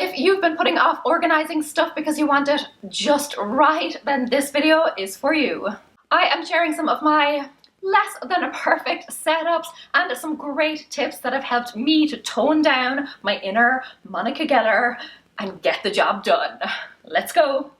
If you've been putting off organizing stuff because you want it just right, then this video is for you. I am sharing some of my less than perfect setups and some great tips that have helped me to tone down my inner Monica Gellar and get the job done. Let's go.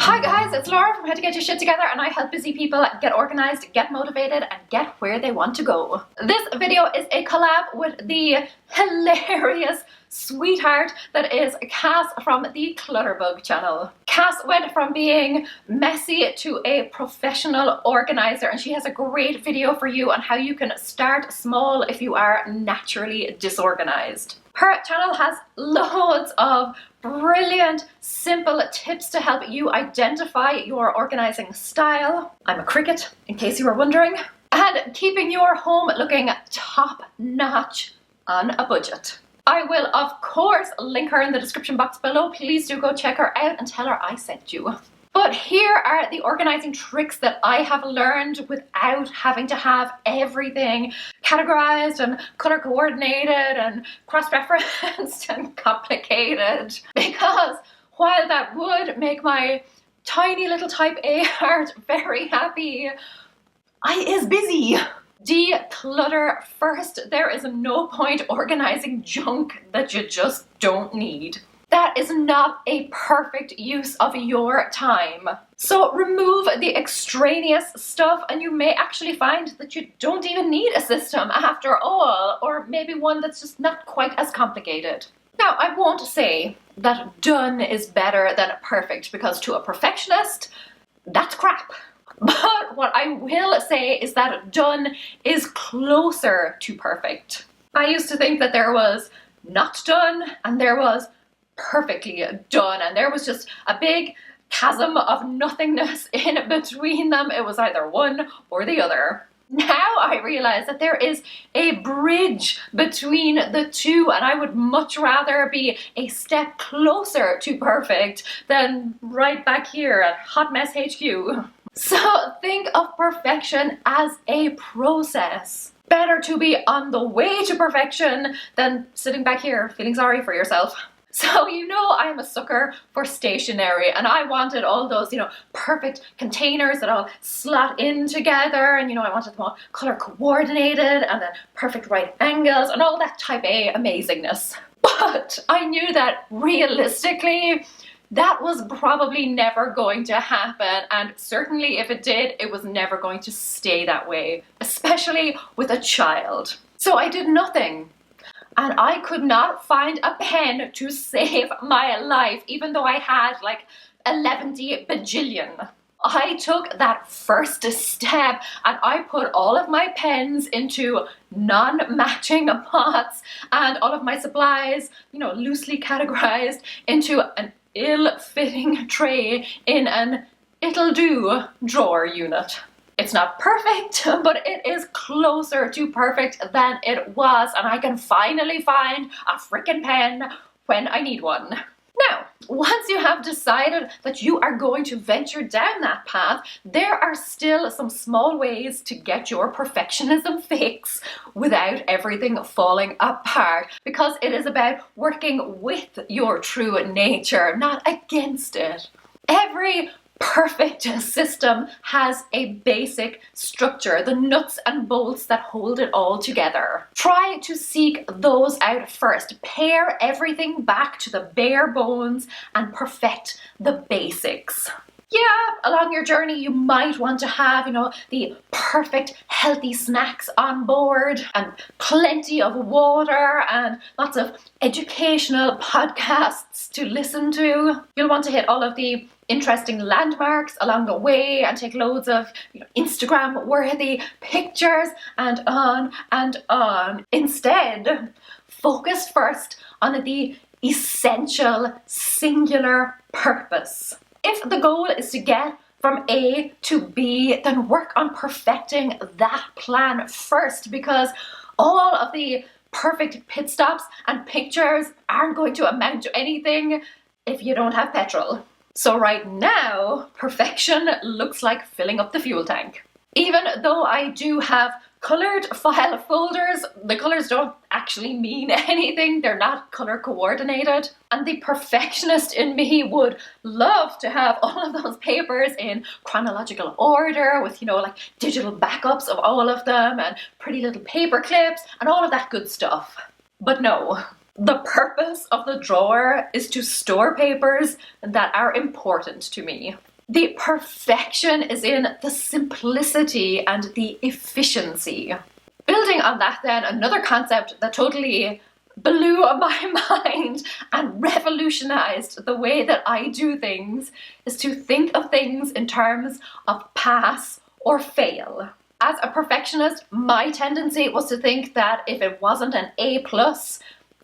Hi guys, it's Laura from How to Get Your Shit Together, and I help busy people get organized, get motivated, and get where they want to go. This video is a collab with the hilarious sweetheart that is Cass from the Clutterbug channel. Cass went from being messy to a professional organizer, and she has a great video for you on how you can start small if you are naturally disorganized. Her channel has loads of brilliant, simple tips to help you identify your organizing style. I'm a cricket, in case you were wondering. And keeping your home looking top-notch on a budget. I will, of course, link her in the description box below. Please do go check her out and tell her I sent you. But here are the organizing tricks that I have learned without having to have everything categorized and color coordinated and cross-referenced and complicated. Because while that would make my tiny little type A heart very happy, I is busy. Declutter first. There is no point organizing junk that you just don't need. That is not a perfect use of your time. So remove the extraneous stuff and you may actually find that you don't even need a system after all, or maybe one that's just not quite as complicated. Now, I won't say that done is better than perfect, because to a perfectionist, that's crap. But what I will say is that done is closer to perfect. I used to think that there was not done and there was perfectly done, and there was just a big chasm of nothingness in between them. It was either one or the other. Now I realize that there is a bridge between the two, and I would much rather be a step closer to perfect than right back here at Hot Mess HQ. So think of perfection as a process. Better to be on the way to perfection than sitting back here feeling sorry for yourself. So you know I'm a sucker for stationery, and I wanted all those, perfect containers that all slot in together, and I wanted them all color coordinated and then perfect right angles and all that type A amazingness. But I knew that realistically, that was probably never going to happen, and certainly if it did, it was never going to stay that way, especially with a child. So I did nothing. And I could not find a pen to save my life, even though I had like 11 bajillion. I took that first step and I put all of my pens into non-matching pots and all of my supplies, loosely categorized into an ill-fitting tray in an it'll-do drawer unit. It's not perfect, but it is closer to perfect than it was, and I can finally find a frickin' pen when I need one. Now, once you have decided that you are going to venture down that path, there are still some small ways to get your perfectionism fix without everything falling apart, because it is about working with your true nature, not against it. Every perfect system has a basic structure, the nuts and bolts that hold it all together. Try to seek those out first. Pare everything back to the bare bones and perfect the basics. Yeah, along your journey you might want to have, the perfect healthy snacks on board and plenty of water and lots of educational podcasts to listen to. You'll want to hit all of the interesting landmarks along the way and take loads of Instagram worthy pictures and on and on. Instead, focus first on the essential singular purpose. If the goal is to get from A to B, then work on perfecting that plan first, because all of the perfect pit stops and pictures aren't going to amount to anything if you don't have petrol. So right now, perfection looks like filling up the fuel tank. Even though I do have colored file folders, the colors don't actually mean anything. They're not color coordinated. And the perfectionist in me would love to have all of those papers in chronological order with, like digital backups of all of them and pretty little paper clips and all of that good stuff. But no. The purpose of the drawer is to store papers that are important to me. The perfection is in the simplicity and the efficiency. Building on that then, another concept that totally blew my mind and revolutionized the way that I do things is to think of things in terms of pass or fail. As a perfectionist, my tendency was to think that if it wasn't an A+,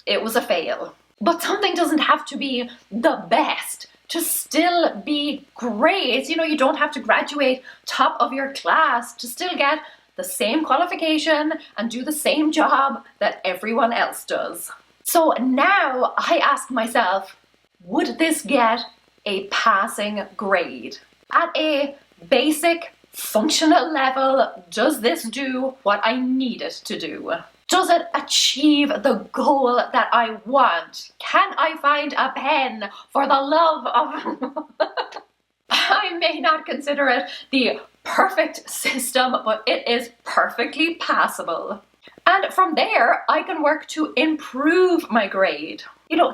it was a fail. But something doesn't have to be the best to still be great. You don't have to graduate top of your class to still get the same qualification and do the same job that everyone else does. So now I ask myself, would this get a passing grade? At a basic functional level, does this do what I need it to do? Does it achieve the goal that I want? Can I find a pen for the love of... I may not consider it the perfect system, but it is perfectly passable. And from there, I can work to improve my grade.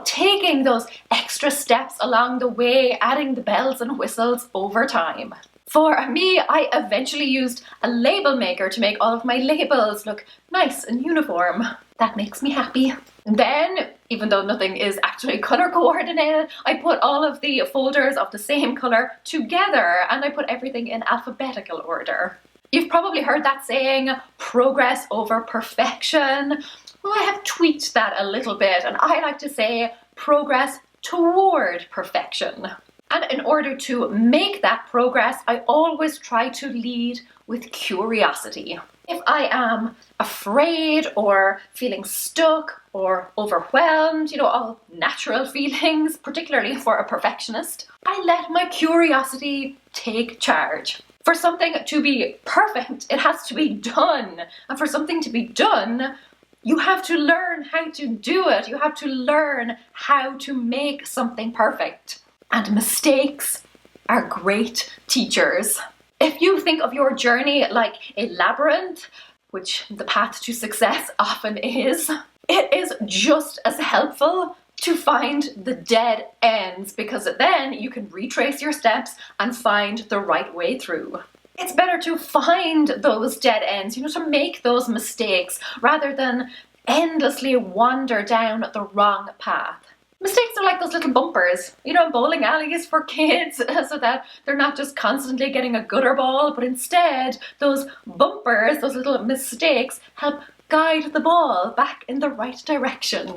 Taking those extra steps along the way, adding the bells and whistles over time. For me, I eventually used a label maker to make all of my labels look nice and uniform. That makes me happy. Then, even though nothing is actually color coordinated, I put all of the folders of the same color together and I put everything in alphabetical order. You've probably heard that saying, progress over perfection. Well, I have tweaked that a little bit and I like to say progress toward perfection. And in order to make that progress, I always try to lead with curiosity. If I am afraid or feeling stuck or overwhelmed, all natural feelings, particularly for a perfectionist, I let my curiosity take charge. For something to be perfect, it has to be done. And for something to be done, you have to learn how to do it. You have to learn how to make something perfect. And mistakes are great teachers. If you think of your journey like a labyrinth, which the path to success often is, it is just as helpful to find the dead ends because then you can retrace your steps and find the right way through. It's better to find those dead ends, to make those mistakes rather than endlessly wander down the wrong path. Mistakes are like those little bumpers, in bowling alleys for kids, so that they're not just constantly getting a gutter ball, but instead those bumpers, those little mistakes, help guide the ball back in the right direction.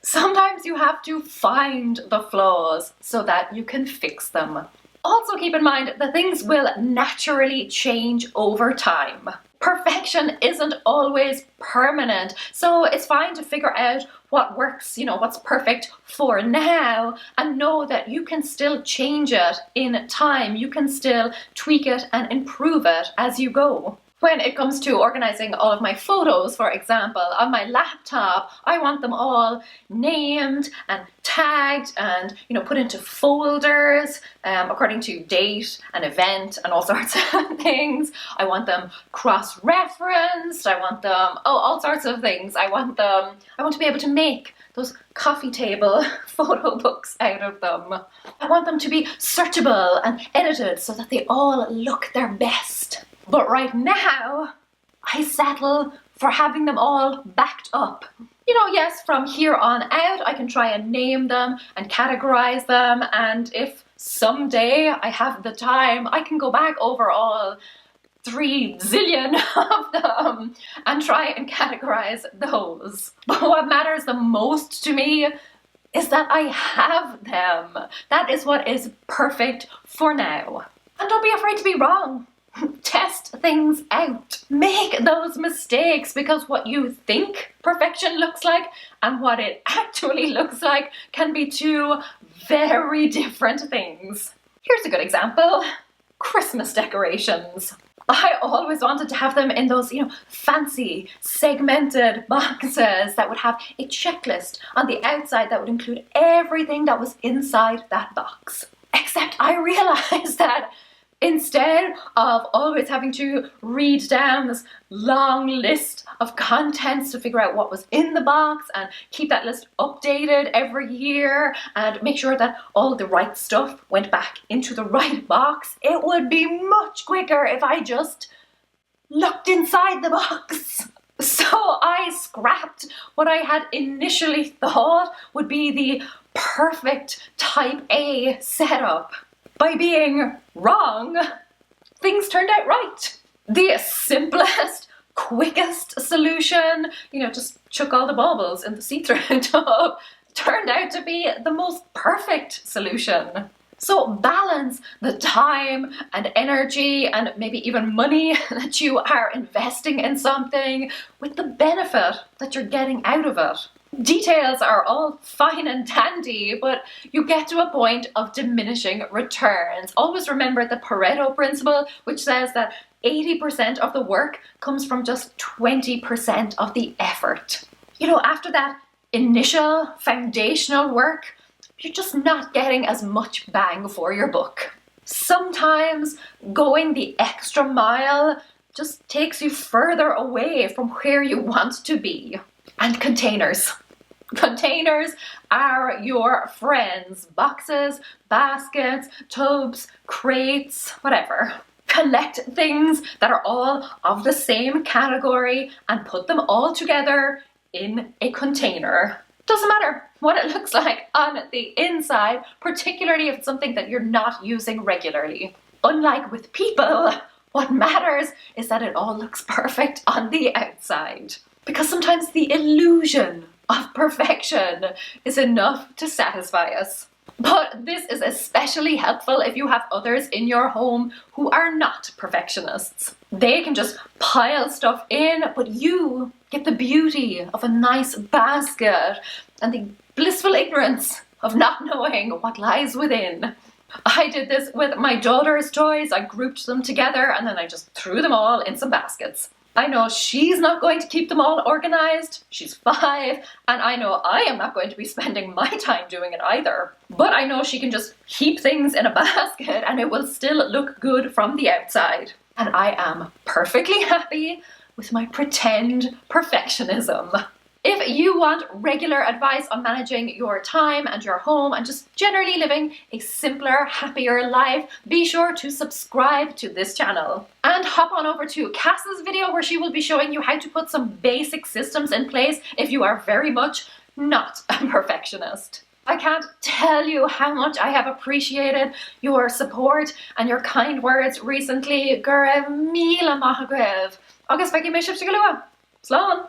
Sometimes you have to find the flaws so that you can fix them. Also keep in mind that things will naturally change over time. Perfection isn't always permanent, so it's fine to figure out what works, what's perfect for now, and know that you can still change it in time. You can still tweak it and improve it as you go. When it comes to organizing all of my photos, for example, on my laptop, I want them all named and tagged and, put into folders according to date and event and all sorts of things. I want them cross-referenced. I want them, all sorts of things. I want to be able to make those coffee table photo books out of them. I want them to be searchable and edited so that they all look their best. But right now, I settle for having them all backed up. Yes, from here on out, I can try and name them and categorize them, and if someday I have the time, I can go back over all 3 zillion of them and try and categorize those. But what matters the most to me is that I have them. That is what is perfect for now. And don't be afraid to be wrong. Test things out. Make those mistakes, because what you think perfection looks like and what it actually looks like can be 2 very different things. Here's a good example. Christmas decorations. I always wanted to have them in those, fancy segmented boxes that would have a checklist on the outside that would include everything that was inside that box. Except I realized that instead of always having to read down this long list of contents to figure out what was in the box and keep that list updated every year and make sure that all the right stuff went back into the right box, it would be much quicker if I just looked inside the box. So I scrapped what I had initially thought would be the perfect type A setup. By being wrong, things turned out right. The simplest, quickest solution, just chuck all the baubles in the see-through tub, turned out to be the most perfect solution. So balance the time and energy and maybe even money that you are investing in something with the benefit that you're getting out of it. Details are all fine and dandy, but you get to a point of diminishing returns. Always remember the Pareto principle, which says that 80% of the work comes from just 20% of the effort. After that initial foundational work, you're just not getting as much bang for your buck. Sometimes going the extra mile just takes you further away from where you want to be. And containers. Containers are your friends. Boxes, baskets, tubs, crates, whatever. Collect things that are all of the same category and put them all together in a container. Doesn't matter what it looks like on the inside, particularly if it's something that you're not using regularly. Unlike with people, what matters is that it all looks perfect on the outside. Because sometimes the illusion of perfection is enough to satisfy us. But this is especially helpful if you have others in your home who are not perfectionists. They can just pile stuff in, but you get the beauty of a nice basket and the blissful ignorance of not knowing what lies within. I did this with my daughter's toys. I grouped them together and then I just threw them all in some baskets. I know she's not going to keep them all organized. She's 5, and I know I am not going to be spending my time doing it either. But I know she can just heap things in a basket and it will still look good from the outside. And I am perfectly happy with my pretend perfectionism. If you want regular advice on managing your time and your home and just generally living a simpler, happier life, be sure to subscribe to this channel. And hop on over to Cass's video where she will be showing you how to put some basic systems in place if you are very much not a perfectionist. I can't tell you how much I have appreciated your support and your kind words recently. Gur raibh míle maith agaibh. Agus feicim mé sibh go luath. Slán!